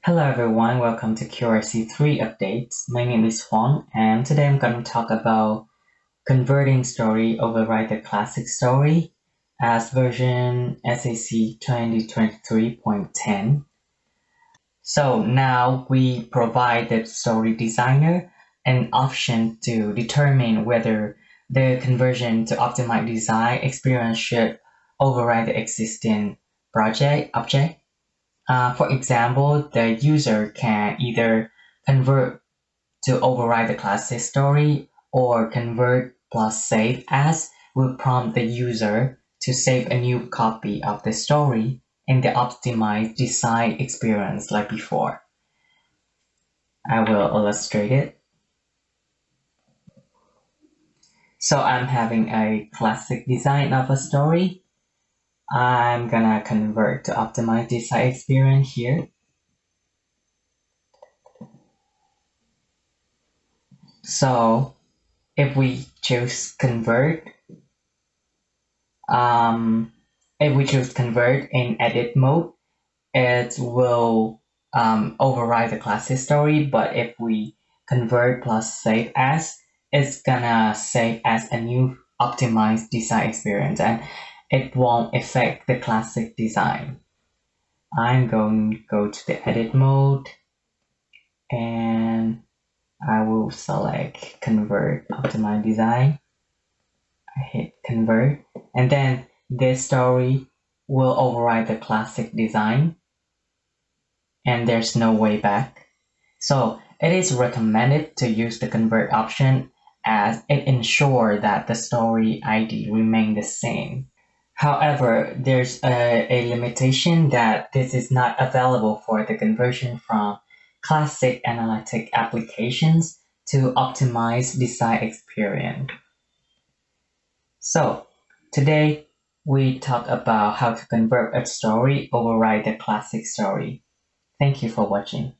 Hello everyone, welcome to QRC3 updates. My name is Juan and today I'm going to talk about converting story override the classic story as version SAC 2023.10. So now we provide the story designer an option to determine whether the conversion to optimize design experience should override the existing project object. For example, the user can either convert to override the classic story or convert plus save as will prompt the user to save a new copy of the story in the optimized design experience like before. I will illustrate it. So I'm having a classic design of a story. I'm gonna convert to optimize design experience here. So if we choose convert, um, if we choose convert in edit mode, it will override the classic story. But if we convert plus save as, it's gonna save as a new optimized design experience and it won't affect the classic design. I'm going to go to the edit mode and I will select convert optimize design. I hit convert and then this story will override the classic design and there's no way back. So it is recommended to use the convert option as it ensures that the story ID remain the same. However, there's a limitation that this is not available for the conversion from classic analytic applications to optimize design experience. So today we talk about how to convert a story override the classic story. Thank you for watching.